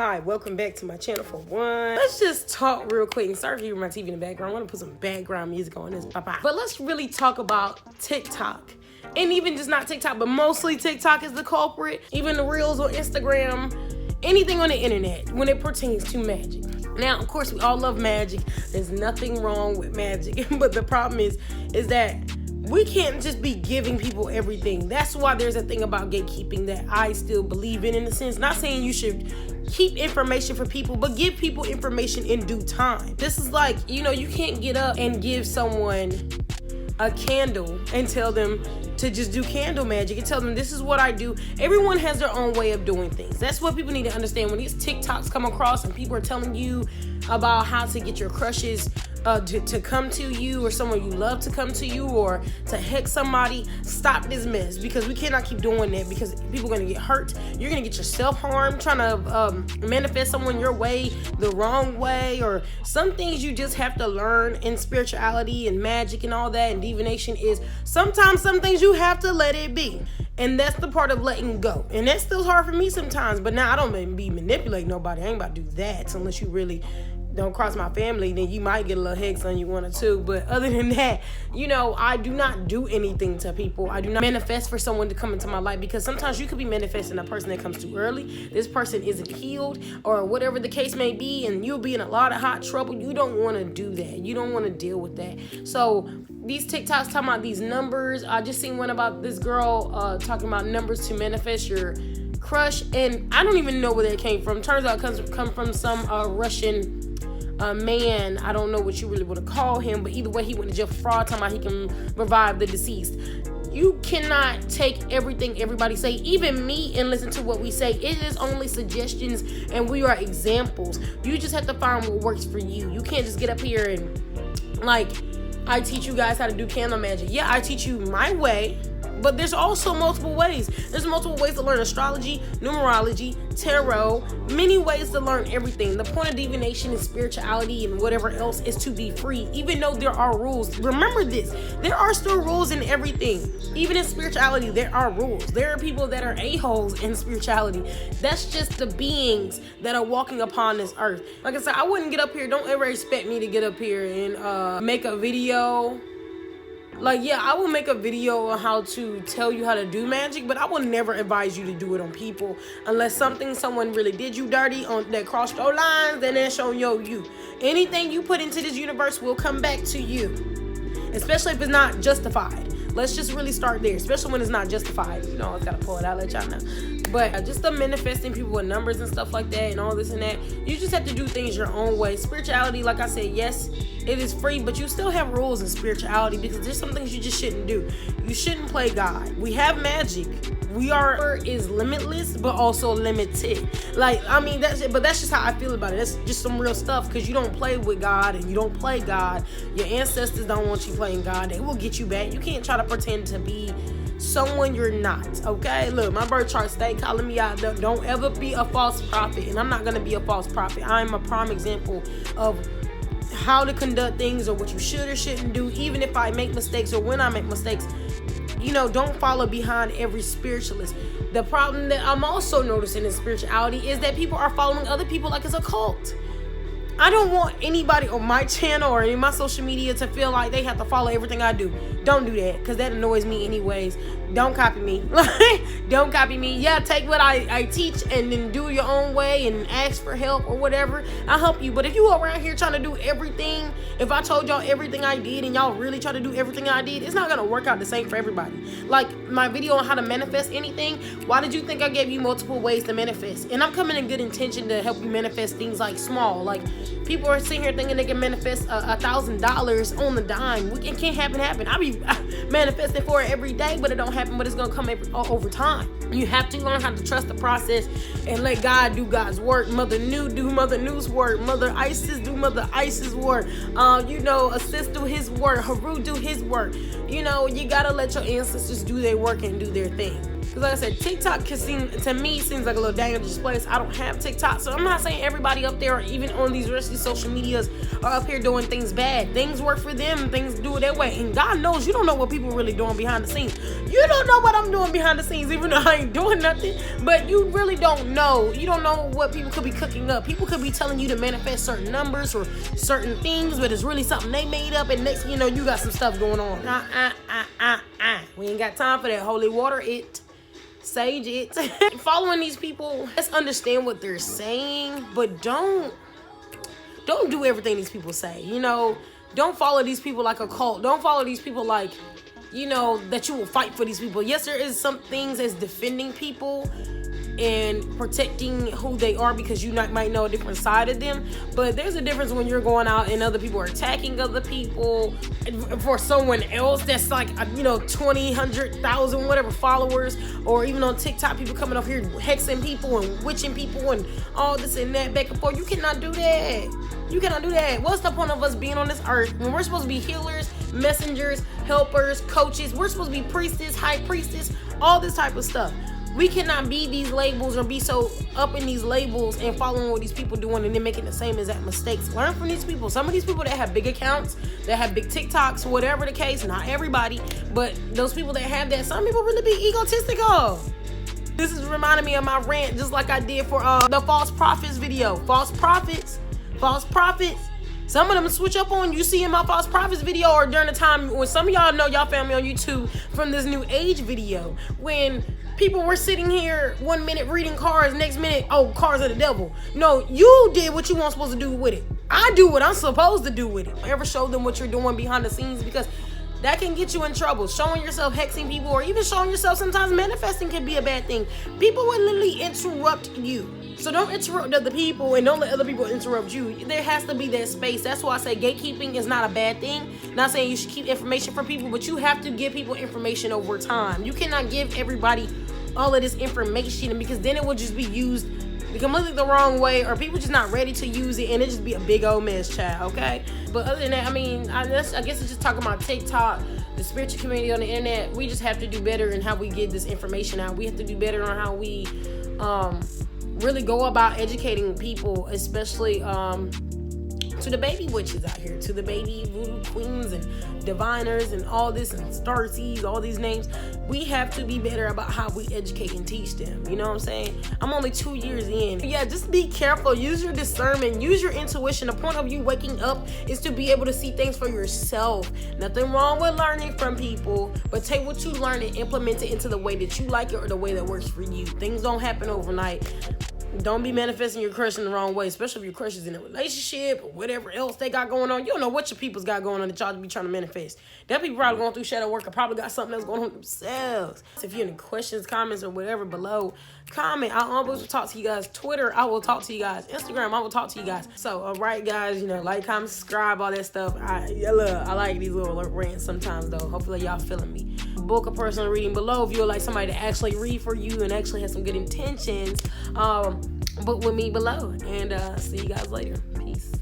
Hi, welcome back to my channel for one. Let's just talk real quick. And sorry if you hear my TV in the background. I want to put some background music on this. Bye-bye. But let's really talk about TikTok. And even just not TikTok, but mostly TikTok is the culprit. Even the reels on Instagram, anything on the internet when it pertains to magic. Now, of course, we all love magic. There's nothing wrong with magic. But the problem is that we can't just be giving people everything. That's why there's a thing about gatekeeping that I still believe in a sense. Not saying you should keep information for people, but give people information in due time. This is like, you can't get up and give someone a candle and tell them to just do candle magic and tell them this is what I do. Everyone has their own way of doing things. That's what people need to understand. When these TikToks come across and people are telling you about how to get your crushes to come to you, or someone you love to come to you, or to hex somebody, stop this mess, because we cannot keep doing that, because people are going to get hurt. You're going to get yourself harmed trying to manifest someone your way the wrong way. Or some things you just have to learn in spirituality and magic and all that and divination is sometimes some things you have to let it be. And that's the part of letting go. And that's still hard for me sometimes. But now I don't be manipulating nobody. I ain't about to do that unless you really don't cross my family. Then you might get a little hex on you, one or two. But other than that, I do not do anything to people. I do not manifest for someone to come into my life, because sometimes you could be manifesting a person that comes too early. This person isn't healed, or whatever the case may be, and you'll be in a lot of hot trouble. You don't want to do that. You don't want to deal with that. So these TikToks talking about these numbers. I just seen one about this girl talking about numbers to manifest your crush, and I don't even know where that came from. Turns out it come from some Russian man. I don't know what you really want to call him, but either way, he went to jail for fraud, talking about he can revive the deceased. You cannot take everything everybody say, even me, and listen to what we say. It is only suggestions, and we are examples. You just have to find what works for you. You can't just get up here and I teach you guys how to do candle magic. Yeah, I teach you my way, but there's also multiple ways. There's multiple ways to learn astrology, numerology, tarot, many ways to learn everything. The point of divination and spirituality and whatever else is to be free, even though there are rules. Remember this, there are still rules in everything. Even in spirituality, there are rules. There are people that are a-holes in spirituality. That's just the beings that are walking upon this earth. Like I said, I wouldn't get up here. Don't ever expect me to get up here and make a video. I will make a video on how to tell you how to do magic, but I will never advise you to do it on people unless someone really did you dirty that crossed your lines. Then that's on you. Anything you put into this universe will come back to you, especially if it's not justified. Let's just really start there, especially when it's not justified. I just gotta pull it out, let y'all know. But just the manifesting people with numbers and stuff like that and all this and that, you just have to do things your own way. Spirituality, like I said, yes, it is free, but you still have rules in spirituality, because there's some things you just shouldn't do. You shouldn't play God. We have magic. Is limitless, but also limited. That's it. But that's just how I feel about it. That's just some real stuff, because you don't play with God and you don't play God. Your ancestors don't want you playing God. They will get you back. You can't try to pretend to be someone you're not. Okay, look, my birth chart stay calling me out. Don't ever be a false prophet, and I'm not gonna be a false prophet. I'm a prime example of how to conduct things, or what you should or shouldn't do. Even if I make mistakes, or when I make mistakes, don't follow behind every spiritualist. The problem that I'm also noticing in spirituality is that people are following other people like it's a cult. I don't want anybody on my channel or in my social media to feel like they have to follow everything I do. Don't do that, because that annoys me anyways. Don't copy me. Don't copy me. Yeah, take what I teach and then do your own way and ask for help or whatever. I'll help you. But if you around here trying to do everything, if I told y'all everything I did and y'all really try to do everything I did, it's not going to work out the same for everybody. Like my video on how to manifest anything, why did you think I gave you multiple ways to manifest? And I'm coming in good intention to help you manifest things small. People are sitting here thinking they can manifest $1,000 on the dime. It can't happen. I be manifesting for it every day, but it don't happen. But it's gonna come over time. You have to learn how to trust the process and let God do God's work. Mother New do Mother New's work. Mother Isis do Mother Isis' work. Assist do his work. Haru do his work. You gotta let your ancestors do their work and do their thing. Because like I said, TikTok seems like a little dangerous place. I don't have TikTok, so I'm not saying everybody up there, or even on these rest of these social medias, are up here doing things bad. Things work for them, things do it their way. And God knows you don't know what people are really doing behind the scenes. You don't know what I'm doing behind the scenes, even though I ain't doing nothing. But you really don't know. You don't know what people could be cooking up. People could be telling you to manifest certain numbers or certain things, but it's really something they made up, and next thing you know, you got some stuff going on. We ain't got time for that. Holy water it. Sage it. Following these people, let's understand what they're saying, but don't do everything these people say. You know, don't follow these people like a cult. Don't follow these people like, you know, that you will fight for these people. Yes, there is some things as defending people and protecting who they are, because you might know a different side of them. But there's a difference when you're going out and other people are attacking other people for someone else that's like, you know, 20, 100,000, whatever followers, or even on TikTok, people coming up here hexing people and witching people and all this and that back and forth. You cannot do that. You cannot do that. What's the point of us being on this earth when we're supposed to be healers, messengers, helpers, coaches? We're supposed to be priestess, high priestess, all this type of stuff. We cannot be these labels or be so up in these labels and following what these people doing and then making the same exact mistakes. Learn from these people. Some of these people that have big accounts, that have big TikToks, whatever the case, not everybody, but those people that have that, some people really be egotistical. This is reminding me of my rant, just like I did for the false prophets video. False prophets. Some of them switch up on you see in my false prophets video, or during the time when some of y'all know y'all found me on YouTube from this new age video, when people were sitting here 1 minute reading cards, next minute, oh, cards are the devil. No, you did what you weren't supposed to do with it. I do what I'm supposed to do with it. Ever show them what you're doing behind the scenes, because that can get you in trouble. Showing yourself hexing people, or even showing yourself sometimes manifesting, can be a bad thing. People will literally interrupt you. So don't interrupt other people, and don't let other people interrupt you. There has to be that space. That's why I say gatekeeping is not a bad thing. Not saying you should keep information from people, but you have to give people information over time. You cannot give everybody all of this information, because then it will just be used completely the wrong way, or people just not ready to use it, and it just be a big old mess, child. Okay, but other than that, I mean, I guess it's just talking about TikTok, the spiritual community on the internet. We just have to do better in how we get this information out. We have to do better on how we really go about educating people, especially to the baby witches out here, to the baby voodoo queens and diviners and all this, and starseeds, all these names. We have to be better about how we educate and teach them. You know what I'm saying? I'm only 2 years in. Yeah, just be careful. Use your discernment. Use your intuition. The point of you waking up is to be able to see things for yourself. Nothing wrong with learning from people, but take what you learn and implement it into the way that you like it, or the way that works for you. Things don't happen overnight. Don't be manifesting your crush in the wrong way, especially if your crush is in a relationship or whatever else they got going on. You don't know what your people's got going on that y'all be trying to manifest. That people probably going through shadow work, or probably got something else going on themselves. If you have any questions, comments, or whatever below, comment. I always will talk to you guys. Twitter, I will talk to you guys. Instagram, I will talk to you guys. So, all right, guys, you know, like, comment, subscribe, all that stuff. I like these little rants sometimes, though. Hopefully, y'all feeling me. Book a personal reading below if you would like somebody to actually read for you and actually have some good intentions. Book with me below, and see you guys later. Peace.